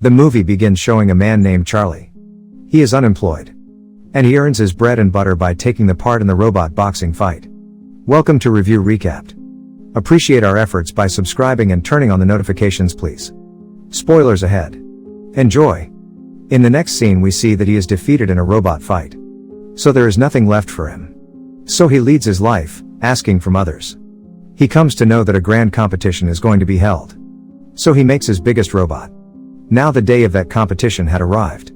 The movie begins showing a man named Charlie. He is unemployed. And he earns his bread and butter by taking the part in the robot boxing fight. Welcome to Review Recapped. Appreciate our efforts by subscribing and turning on the notifications, please. Spoilers ahead. Enjoy. In the next scene we see that he is defeated in a robot fight. So there is nothing left for him. So he leads his life, asking from others. He comes to know that a grand competition is going to be held. So he makes his biggest robot. Now the day of that competition had arrived.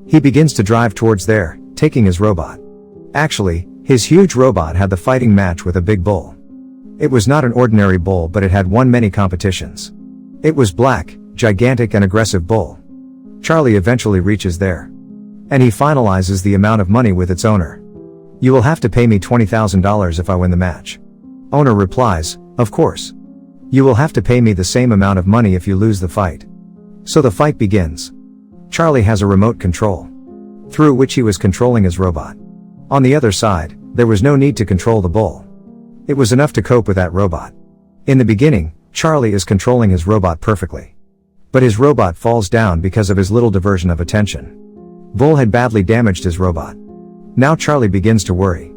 He begins to drive towards there, taking his robot. Actually, his huge robot had the fighting match with a big bull. It was not an ordinary bull, but it had won many competitions. It was black, gigantic and aggressive bull. Charlie eventually reaches there. And he finalizes the amount of money with its owner. You will have to pay me $20,000 if I win the match. Owner replies, of course. You will have to pay me the same amount of money if you lose the fight. So the fight begins. Charlie has a remote control, through which he was controlling his robot. On the other side, there was no need to control the bull. It was enough to cope with that robot. In the beginning, Charlie is controlling his robot perfectly. But his robot falls down because of his little diversion of attention. Bull had badly damaged his robot. Now Charlie begins to worry.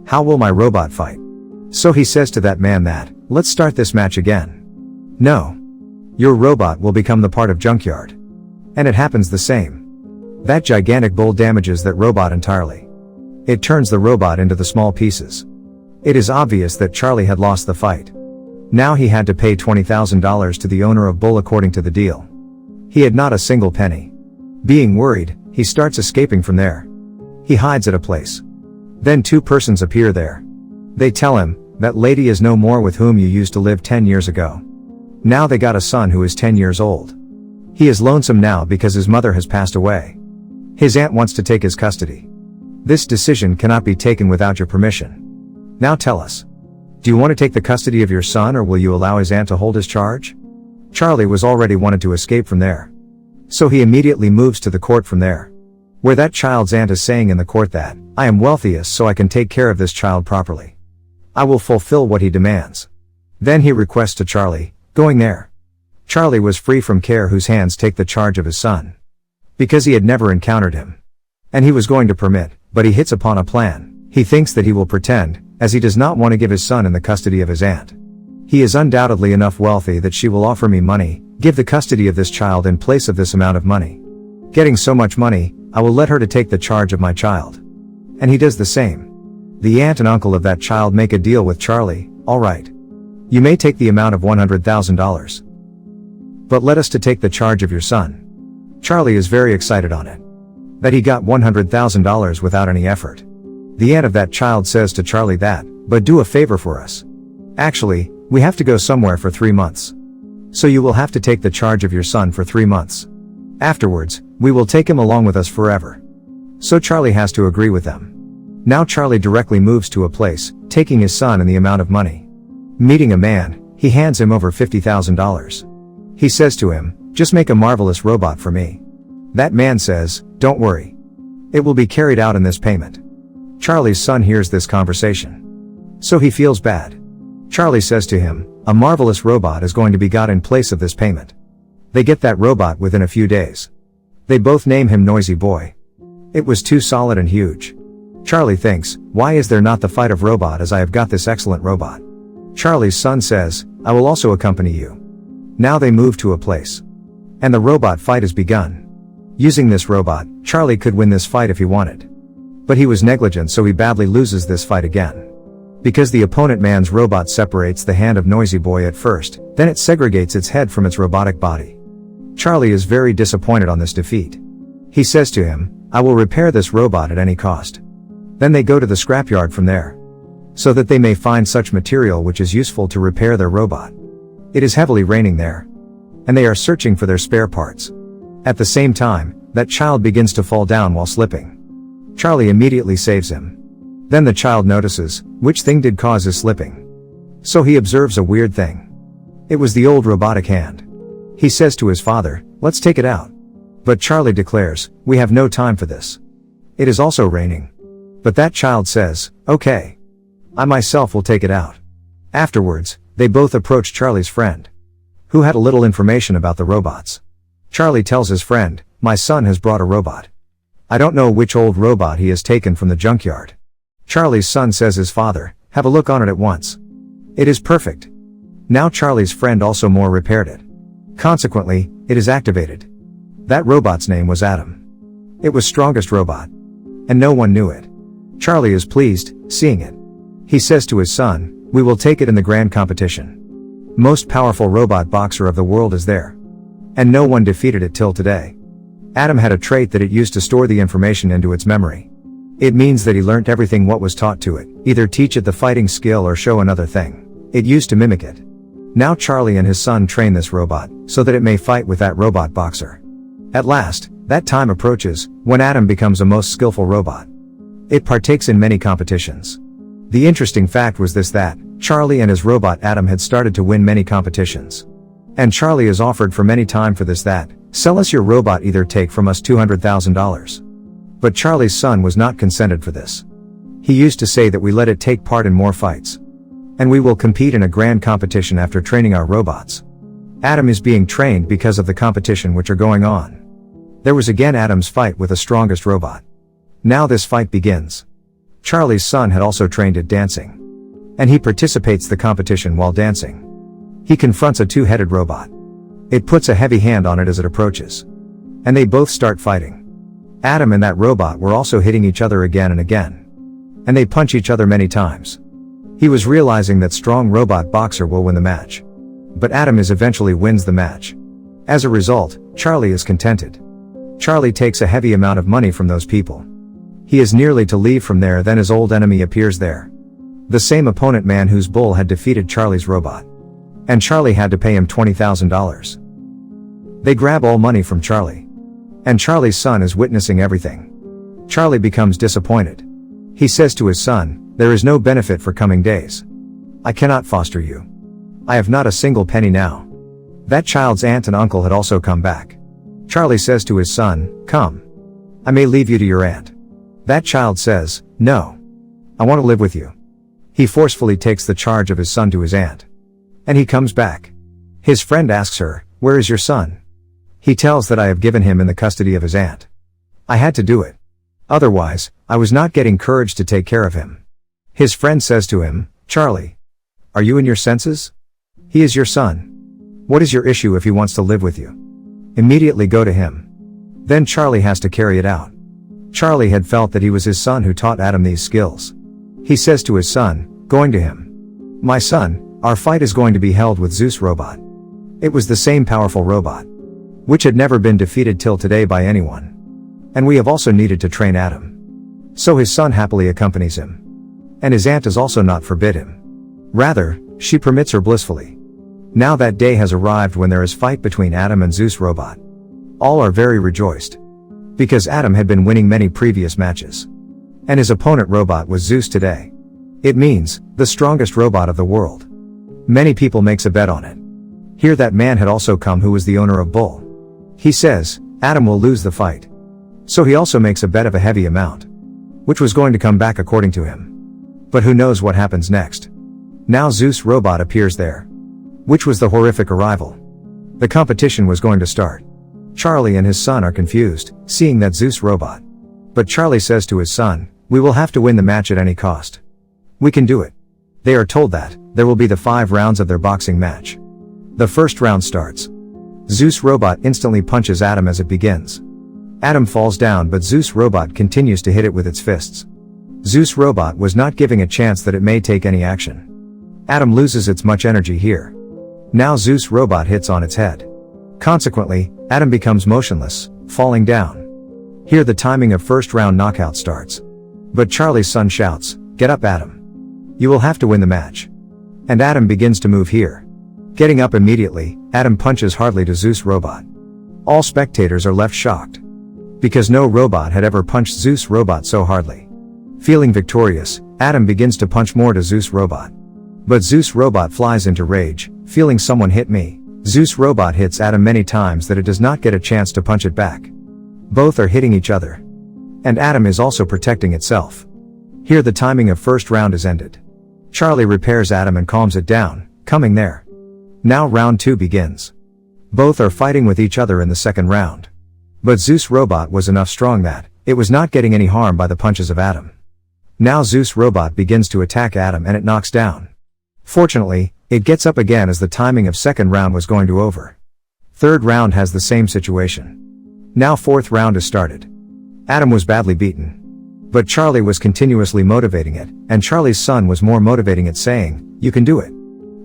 How will my robot fight? So he says to that man that, let's start this match again. No. Your robot will become the part of junkyard. And it happens the same. That gigantic bull damages that robot entirely. It turns the robot into the small pieces. It is obvious that Charlie had lost the fight. Now he had to pay $20,000 to the owner of Bull according to the deal. He had not a single penny. Being worried, he starts escaping from there. He hides at a place. Then two persons appear there. They tell him, that lady is no more with whom you used to live 10 years ago. Now they got a son who is 10 years old. He is lonesome now because his mother has passed away. His aunt wants to take his custody. This decision cannot be taken without your permission. Now tell us. Do you want to take the custody of your son, or will you allow his aunt to hold his charge? Charlie was already wanted to escape from there. So he immediately moves to the court from there. Where that child's aunt is saying in the court that, I am wealthiest so I can take care of this child properly. I will fulfill what he demands. Then he requests to Charlie, going there. Charlie was free from care whose hands take the charge of his son. Because he had never encountered him. And he was going to permit, but he hits upon a plan. He thinks that he will pretend, as he does not want to give his son in the custody of his aunt. He is undoubtedly enough wealthy that she will offer me money, give the custody of this child in place of this amount of money. Getting so much money, I will let her to take the charge of my child. And he does the same. The aunt and uncle of that child make a deal with Charlie, alright. You may take the amount of $100,000. But let us to take the charge of your son. Charlie is very excited on it. That he got $100,000 without any effort. The aunt of that child says to Charlie that, but do a favor for us. Actually, we have to go somewhere for 3 months. So you will have to take the charge of your son for 3 months. Afterwards, we will take him along with us forever. So Charlie has to agree with them. Now Charlie directly moves to a place, taking his son and the amount of money. Meeting a man, he hands him over $50,000. He says to him, just make a marvelous robot for me. That man says, don't worry. It will be carried out in this payment. Charlie's son hears this conversation. So he feels bad. Charlie says to him, a marvelous robot is going to be got in place of this payment. They get that robot within a few days. They both name him Noisy Boy. It was too solid and huge. Charlie thinks, why is there not the fight of robot as I have got this excellent robot? Charlie's son says, I will also accompany you. Now they move to a place. And the robot fight is begun. Using this robot, Charlie could win this fight if he wanted. But he was negligent, so he badly loses this fight again. Because the opponent man's robot separates the hand of Noisy Boy at first, then it segregates its head from its robotic body. Charlie is very disappointed on this defeat. He says to him, I will repair this robot at any cost. Then they go to the scrapyard from there. So that they may find such material which is useful to repair their robot. It is heavily raining there. And they are searching for their spare parts. At the same time, that child begins to fall down while slipping. Charlie immediately saves him. Then the child notices, which thing did cause his slipping. So he observes a weird thing. It was the old robotic hand. He says to his father, let's take it out. But Charlie declares, we have no time for this. It is also raining. But that child says, okay. I myself will take it out. Afterwards, they both approach Charlie's friend, who had a little information about the robots. Charlie tells his friend, "My son has brought a robot. I don't know which old robot he has taken from the junkyard." Charlie's son says his father, "Have a look on it at once. It is perfect." Now Charlie's friend also more repaired it. Consequently, it is activated. That robot's name was Adam. It was strongest robot. And no one knew it. Charlie is pleased, seeing it. He says to his son, "We will take it in the grand competition. Most powerful robot boxer of the world is there. And no one defeated it till today." Adam had a trait that it used to store the information into its memory. It means that he learnt everything what was taught to it, either teach it the fighting skill or show another thing. It used to mimic it. Now Charlie and his son train this robot, so that it may fight with that robot boxer. At last, that time approaches, when Adam becomes a most skillful robot. It partakes in many competitions. The interesting fact was this, that Charlie and his robot Adam had started to win many competitions. And Charlie is offered for many time for this, that, "Sell us your robot, either take from us $200,000. But Charlie's son was not consented for this. He used to say that we let it take part in more fights. And we will compete in a grand competition after training our robots. Adam is being trained because of the competition which are going on. There was again Adam's fight with the strongest robot. Now this fight begins. Charlie's son had also trained it dancing. And he participates the competition while dancing. He confronts a two-headed robot. It puts a heavy hand on it as it approaches. And they both start fighting. Adam and that robot were also hitting each other again and again. And they punch each other many times. He was realizing that strong robot boxer will win the match. But Adam eventually wins the match. As a result, Charlie is contented. Charlie takes a heavy amount of money from those people. He is nearly to leave from there, then his old enemy appears there. The same opponent man whose bull had defeated Charlie's robot. And Charlie had to pay him $20,000. They grab all money from Charlie. And Charlie's son is witnessing everything. Charlie becomes disappointed. He says to his son, "There is no benefit for coming days. I cannot foster you. I have not a single penny now." That child's aunt and uncle had also come back. Charlie says to his son, "Come. I may leave you to your aunt." That child says, "No. I want to live with you." He forcefully takes the charge of his son to his aunt. And he comes back. His friend asks her, "Where is your son?" He tells that, "I have given him in the custody of his aunt. I had to do it. Otherwise, I was not getting courage to take care of him." His friend says to him, "Charlie, are you in your senses? He is your son. What is your issue if he wants to live with you? Immediately go to him." Then Charlie has to carry it out. Charlie had felt that he was his son who taught Adam these skills. He says to his son, going to him, "My son, our fight is going to be held with Zeus robot." It was the same powerful robot, which had never been defeated till today by anyone. And we have also needed to train Adam. So his son happily accompanies him. And his aunt does also not forbid him. Rather, she permits her blissfully. Now that day has arrived when there is fight between Adam and Zeus robot. All are very rejoiced. Because Adam had been winning many previous matches. And his opponent robot was Zeus today. It means, the strongest robot of the world. Many people makes a bet on it. Here that man had also come who was the owner of Bull. He says, Adam will lose the fight. So he also makes a bet of a heavy amount. Which was going to come back according to him. But who knows what happens next. Now Zeus robot appears there. Which was the horrific arrival. The competition was going to start. Charlie and his son are confused, seeing that Zeus robot. But Charlie says to his son, "We will have to win the match at any cost. We can do it." They are told that, there will be the 5 rounds of their boxing match. The first round starts. Zeus robot instantly punches Adam as it begins. Adam falls down, but Zeus robot continues to hit it with its fists. Zeus robot was not giving a chance that it may take any action. Adam loses its much energy here. Now Zeus robot hits on its head. Consequently, Adam becomes motionless, falling down. Here the timing of first round knockout starts. But Charlie's son shouts, "Get up, Adam. You will have to win the match." And Adam begins to move here. Getting up immediately, Adam punches hardly to Zeus robot. All spectators are left shocked. Because no robot had ever punched Zeus robot so hardly. Feeling victorious, Adam begins to punch more to Zeus robot. But Zeus robot flies into rage, feeling someone hit me. Zeus robot hits Adam many times that it does not get a chance to punch it back. Both are hitting each other. And Adam is also protecting itself. Here the timing of first round is ended. Charlie repairs Adam and calms it down, coming there. Now round 2 begins. Both are fighting with each other in the second round. But Zeus Robot was enough strong that it was not getting any harm by the punches of Adam. Now Zeus Robot begins to attack Adam and it knocks down. Fortunately, it gets up again as the timing of second round was going to over. Third round has the same situation. Now fourth round is started. Adam was badly beaten. But Charlie was continuously motivating it, and Charlie's son was more motivating it, saying, "You can do it."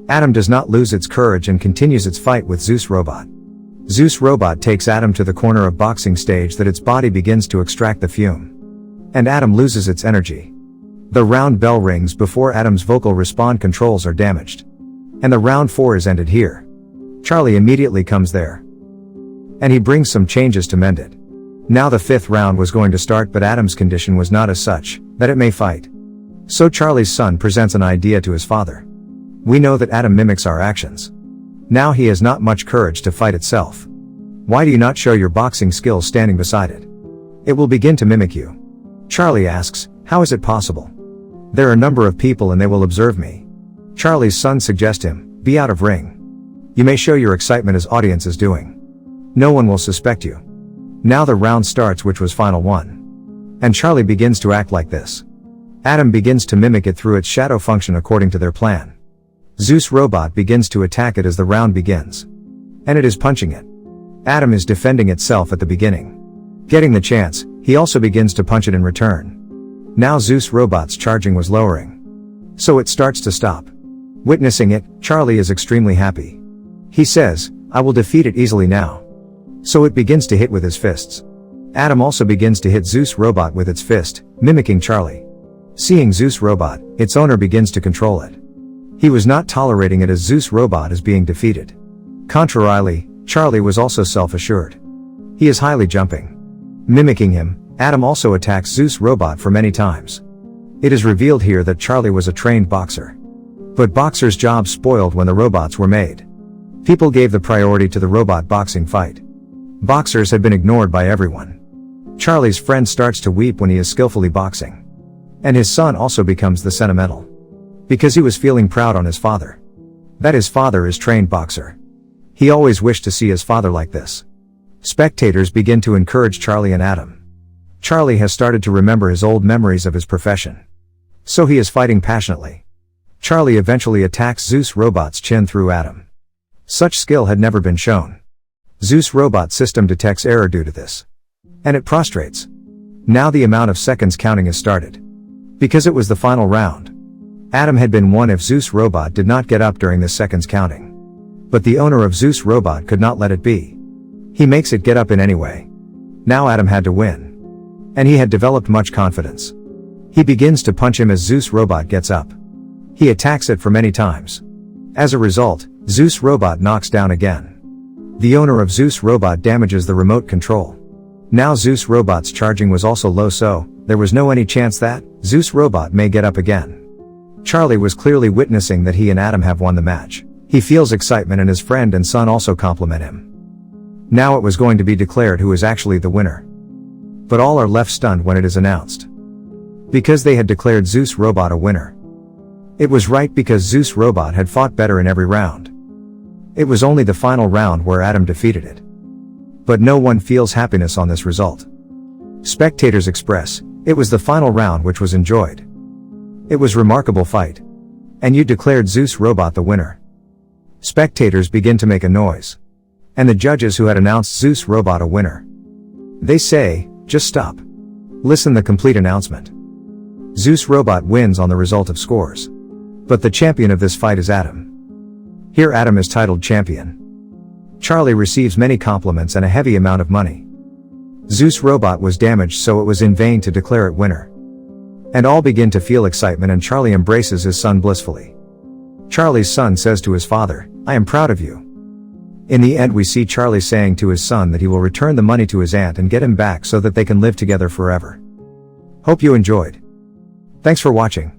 Adam does not lose its courage and continues its fight with Zeus Robot. Zeus Robot takes Adam to the corner of boxing stage that its body begins to extract the fume. And Adam loses its energy. The round bell rings before Adam's vocal response controls are damaged. And the round 4 is ended here. Charlie immediately comes there. And he brings some changes to mend it. Now the 5th round was going to start, but Adam's condition was not as such that it may fight. So Charlie's son presents an idea to his father. We know that Adam mimics our actions. Now he has not much courage to fight itself. Why do you not show your boxing skills standing beside it? It will begin to mimic you. Charlie asks, how is it possible? There are a number of people and they will observe me. Charlie's son suggests him, be out of ring. You may show your excitement as audience is doing. No one will suspect you. Now the round starts, which was final 1. And Charlie begins to act like this. Adam begins to mimic it through its shadow function according to their plan. Zeus Robot begins to attack it as the round begins. And it is punching it. Adam is defending itself at the beginning. Getting the chance, he also begins to punch it in return. Now Zeus Robot's charging was lowering. So it starts to stop. Witnessing it, Charlie is extremely happy. He says, I will defeat it easily now. So it begins to hit with his fists. Adam also begins to hit Zeus Robot with its fist, mimicking Charlie. Seeing Zeus Robot, its owner begins to control it. He was not tolerating it as Zeus Robot is being defeated. Contrarily, Charlie was also self-assured. He is highly jumping. Mimicking him, Adam also attacks Zeus Robot for many times. It is revealed here that Charlie was a trained boxer. But boxers' jobs spoiled when the robots were made. People gave the priority to the robot boxing fight. Boxers had been ignored by everyone. Charlie's friend starts to weep when he is skillfully boxing. And his son also becomes the sentimental. Because he was feeling proud on his father. That his father is trained boxer. He always wished to see his father like this. Spectators begin to encourage Charlie and Adam. Charlie has started to remember his old memories of his profession. So he is fighting passionately. Charlie eventually attacks Zeus Robot's chin through Adam. Such skill had never been shown. Zeus Robot system detects error due to this. And it prostrates. Now the amount of seconds counting is started. Because it was the final round. Adam had been won if Zeus Robot did not get up during this seconds counting. But the owner of Zeus Robot could not let it be. He makes it get up in any way. Now Adam had to win. And he had developed much confidence. He begins to punch him as Zeus Robot gets up. He attacks it for many times. As a result, Zeus Robot knocks down again. The owner of Zeus Robot damages the remote control. Now Zeus Robot's charging was also low, so there was no any chance that Zeus Robot may get up again. Charlie was clearly witnessing that he and Adam have won the match. He feels excitement and his friend and son also compliment him. Now it was going to be declared who is actually the winner. But all are left stunned when it is announced. Because they had declared Zeus Robot a winner. It was right because Zeus Robot had fought better in every round. It was only the final round where Adam defeated it. But no one feels happiness on this result. Spectators express, it was the final round which was enjoyed. It was remarkable fight. And you declared Zeus Robot the winner. Spectators begin to make a noise. And the judges who had announced Zeus Robot a winner. They say, just stop. Listen the complete announcement. Zeus Robot wins on the result of scores. But the champion of this fight is Adam. Here Adam is titled champion. Charlie receives many compliments and a heavy amount of money. Zeus Robot was damaged, so it was in vain to declare it winner. And all begin to feel excitement and Charlie embraces his son blissfully. Charlie's son says to his father, I am proud of you. In the end we see Charlie saying to his son that he will return the money to his aunt and get him back so that they can live together forever. Hope you enjoyed. Thanks for watching.